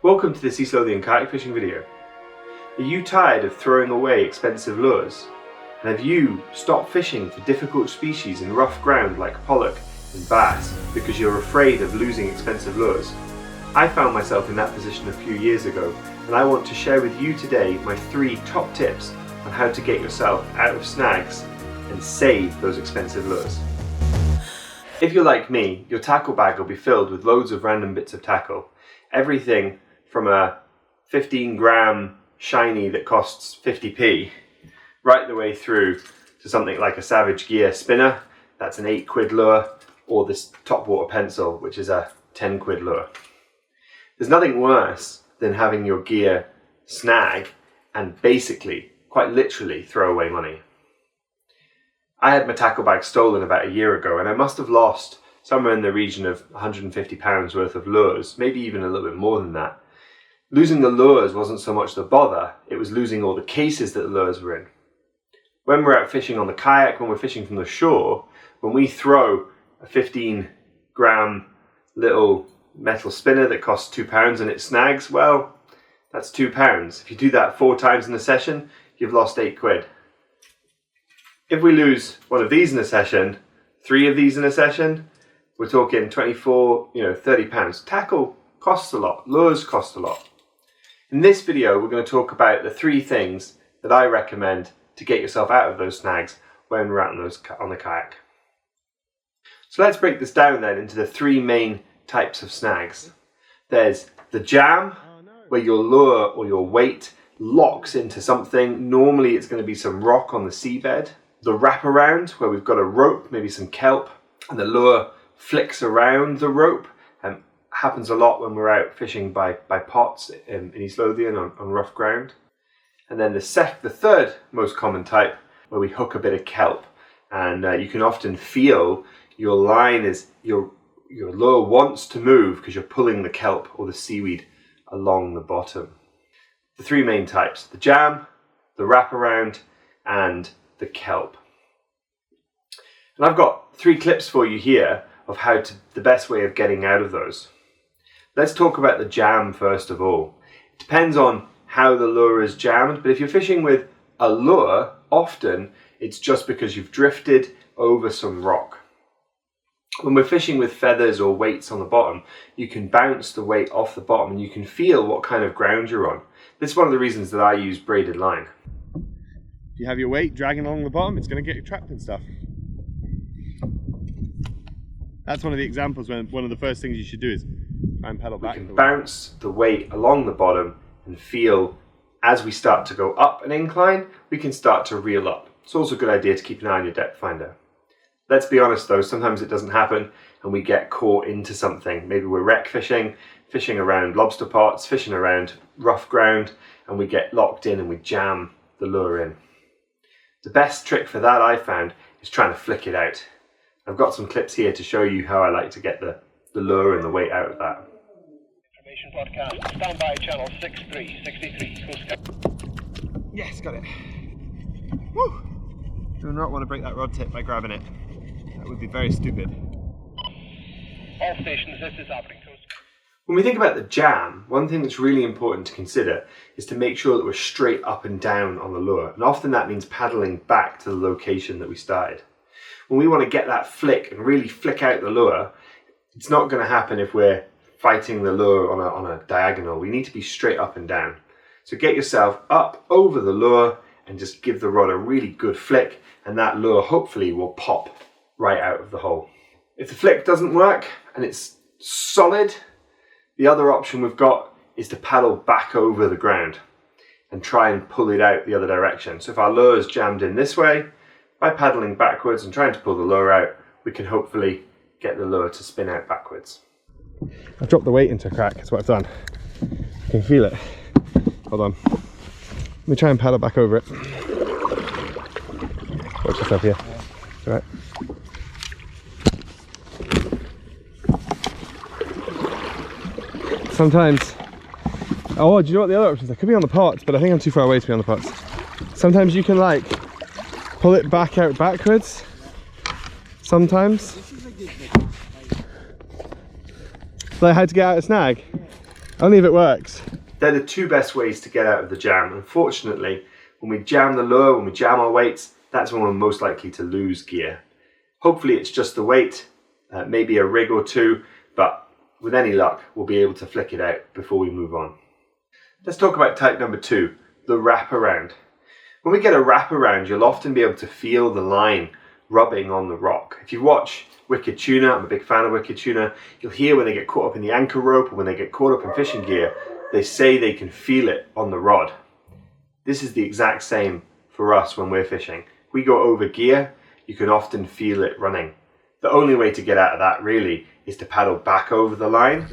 Welcome to this East Lothian kayak fishing video. Are you tired of throwing away expensive lures? And have you stopped fishing for difficult species in rough ground like pollock and bass because you're afraid of losing expensive lures? I found myself in that position a few years ago, and I want to share with you today my 3 top tips on how to get yourself out of snags and save those expensive lures. If you're like me, your tackle bag will be filled with loads of random bits of tackle. Everything from a 15-gram shiny that costs 50p right the way through to something like a Savage Gear spinner, that's an 8 quid lure, or this topwater pencil, which is a 10 quid lure. There's nothing worse than having your gear snag and basically, quite literally, throw away money. I had my tackle bag stolen about a year ago, and I must have lost somewhere in the region of £150 worth of lures, maybe even a little bit more than that. Losing the lures wasn't so much the bother, it was losing all the cases that the lures were in. When we're out fishing on the kayak, when we're fishing from the shore, when we throw a 15-gram little metal spinner that costs £2 and it snags, well, that's £2. If you do that 4 times in a session, you've lost 8 quid. If we lose one of these in a session, 3 of these in a session, we're talking 24, £30. Tackle costs a lot, lures cost a lot. In this video, we're going to talk about the 3 things that I recommend to get yourself out of those snags when we're out on the kayak. So let's break this down then into the 3 main types of snags. There's the jam, where your lure or your weight locks into something. Normally it's going to be some rock on the seabed. The wraparound, where we've got a rope, maybe some kelp, and the lure flicks around the rope. Happens a lot when we're out fishing by pots in East Lothian on rough ground. And then the third most common type, where we hook a bit of kelp, and you can often feel your line is your lure wants to move because you're pulling the kelp or the seaweed along the bottom. The 3 main types: the jam, the wraparound, and the kelp. And I've got 3 clips for you here of the best way of getting out of those. Let's talk about the jam first of all. It depends on how the lure is jammed, but if you're fishing with a lure, often it's just because you've drifted over some rock. When we're fishing with feathers or weights on the bottom, you can bounce the weight off the bottom and you can feel what kind of ground you're on. This is one of the reasons that I use braided line. If you have your weight dragging along the bottom, it's going to get you trapped in stuff. That's one of the examples when one of the first things you should do is try and pedal back. We can bounce the weight along the bottom and feel, as we start to go up an incline, we can start to reel up. It's also a good idea to keep an eye on your depth finder. Let's be honest though, sometimes it doesn't happen and we get caught into something. Maybe we're wreck fishing, fishing around lobster pots, fishing around rough ground, and we get locked in and we jam the lure in. The best trick for that I found is trying to flick it out. I've got some clips here to show you how I like to get the lure and the weight out of that. Information podcast, standby channel 6363. Yes, got it. Woo! Do not want to break that rod tip by grabbing it. That would be very stupid. All stations, this is happening. When we think about the jam, one thing that's really important to consider is to make sure that we're straight up and down on the lure. And often that means paddling back to the location that we started. When we want to get that flick and really flick out the lure, it's not going to happen if we're fighting the lure on a diagonal. We need to be straight up and down. So get yourself up over the lure and just give the rod a really good flick, and that lure hopefully will pop right out of the hole. If the flick doesn't work and it's solid, the other option we've got is to paddle back over the ground and try and pull it out the other direction. So if our lure is jammed in this way, by paddling backwards and trying to pull the lure out, we can hopefully get the lure to spin out backwards. I've dropped the weight into a crack, that's what I've done. I can feel it. Hold on. Let me try and paddle back over it. Watch yourself here. It's alright. Sometimes, do you know what the other options are? I could be on the pots, but I think I'm too far away to be on the pots. Sometimes you can pull it back out backwards. Sometimes. Like how to get out of snag. Only if it works. They're the two best ways to get out of the jam. Unfortunately, when we jam the lure, when we jam our weights, that's when we're most likely to lose gear. Hopefully it's just the weight, maybe a rig or two, but with any luck, we'll be able to flick it out before we move on. Let's talk about type number 2, the wraparound. When we get a wraparound, you'll often be able to feel the line rubbing on the rock. If you watch Wicked Tuna, I'm a big fan of Wicked Tuna, you'll hear when they get caught up in the anchor rope or when they get caught up in fishing gear, they say they can feel it on the rod. This is the exact same for us when we're fishing. If we go over gear, you can often feel it running. The only way to get out of that really is to paddle back over the line.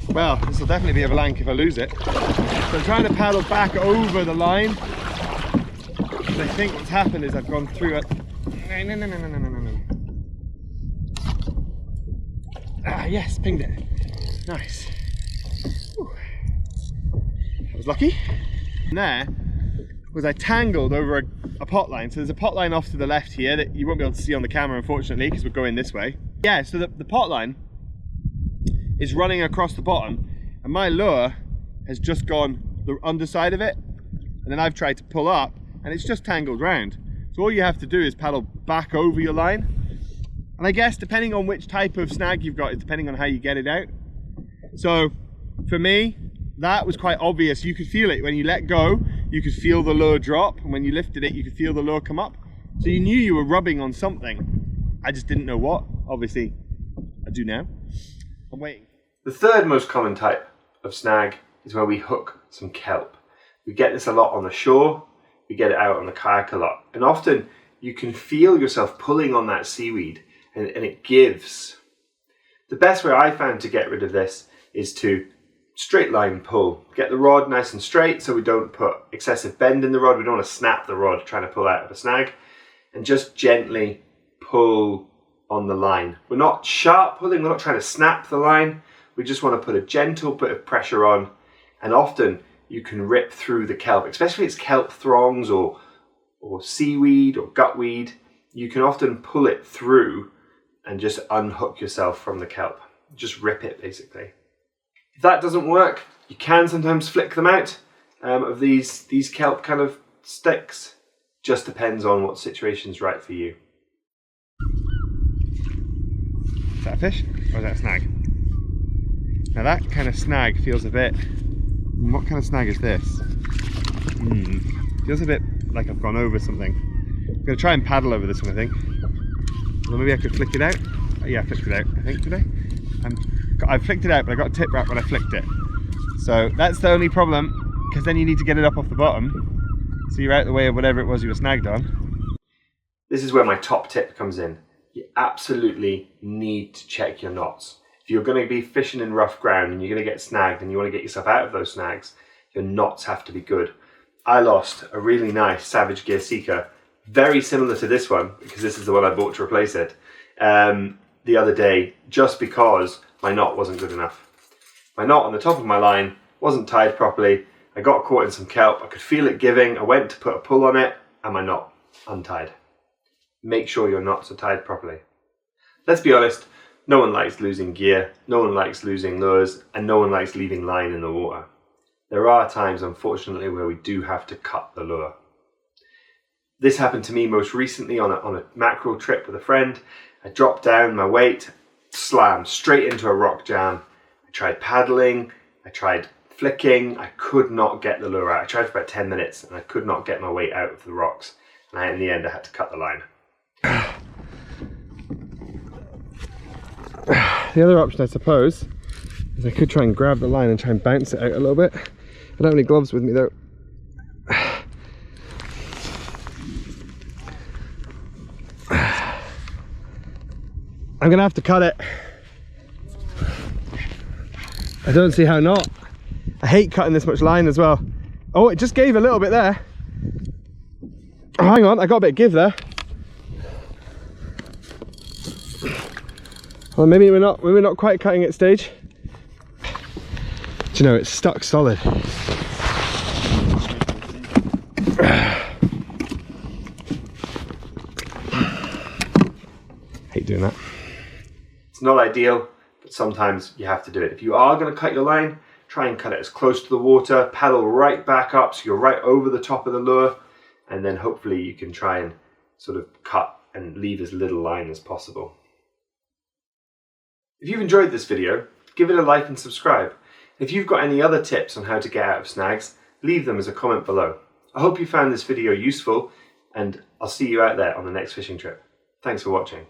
Well, this will definitely be a blank if I lose it. So I'm trying to paddle back over the line. I think what's happened is I've gone through it. No. Ah, yes, pinged it. Nice. Whew. I was lucky. And there was I tangled over a pot line. So there's a pot line off to the left here that you won't be able to see on the camera, unfortunately, because we're going this way. Yeah, so the pot line is running across the bottom, and my lure has just gone the underside of it, and then I've tried to pull up, and it's just tangled round. So all you have to do is paddle back over your line, and I guess depending on which type of snag you've got is depending on how you get it out. So for me, that was quite obvious. You could feel it when you let go, you could feel the lure drop, and when you lifted it, you could feel the lure come up. So you knew you were rubbing on something. I just didn't know what. Obviously, I do now. I'm waiting. The third most common type of snag is where we hook some kelp. We get this a lot on the shore, we get it out on the kayak a lot, and often you can feel yourself pulling on that seaweed and it gives. The best way I found to get rid of this is to straight line pull. Get the rod nice and straight so we don't put excessive bend in the rod. We don't want to snap the rod trying to pull out of a snag, and just gently pull on the line. We're not sharp pulling, we're not trying to snap the line. We just want to put a gentle bit of pressure on, and often you can rip through the kelp, especially if it's kelp throngs or seaweed or gutweed. You can often pull it through and just unhook yourself from the kelp. Just rip it, basically. If that doesn't work, you can sometimes flick them out of these kelp kind of sticks. Just depends on what situation's right for you. Is that a fish or is that a snag? Now that kind of snag feels a bit... What kind of snag is this? Feels a bit like I've gone over something. I'm going to try and paddle over this one, I think. Or maybe I could flick it out. Yeah, I flicked it out, I think, today. I flicked it out, but I got a tip wrap when I flicked it. So that's the only problem, because then you need to get it up off the bottom, so you're out the way of whatever it was you were snagged on. This is where my top tip comes in. You absolutely need to check your knots. If you're going to be fishing in rough ground and you're going to get snagged and you want to get yourself out of those snags, your knots have to be good. I lost a really nice Savage Gear Seeker, very similar to this one, because this is the one I bought to replace it, the other day, just because my knot wasn't good enough. My knot on the top of my line wasn't tied properly. I got caught in some kelp, I could feel it giving, I went to put a pull on it, and my knot untied. Make sure your knots are tied properly. Let's be honest, no one likes losing gear, no one likes losing lures, and no one likes leaving line in the water. There are times, unfortunately, where we do have to cut the lure. This happened to me most recently on a mackerel trip with a friend. I dropped down my weight, slammed straight into a rock jam. I tried paddling, I tried flicking, I could not get the lure out. I tried for about 10 minutes and I could not get my weight out of the rocks. And in the end, I had to cut the line. The other option, I suppose, is I could try and grab the line and try and bounce it out a little bit. I don't have any gloves with me though. I'm gonna have to cut it. I don't see how not. I hate cutting this much line as well. Oh, it just gave a little bit there. Oh, hang on, I got a bit of give there. Well, maybe we're not quite cutting at stage. Do you know, it's stuck solid. Hate doing that. It's not ideal, but sometimes you have to do it. If you are going to cut your line, try and cut it as close to the water, paddle right back up so you're right over the top of the lure, and then hopefully you can try and sort of cut and leave as little line as possible. If you've enjoyed this video, give it a like and subscribe. If you've got any other tips on how to get out of snags, leave them as a comment below. I hope you found this video useful, and I'll see you out there on the next fishing trip. Thanks for watching.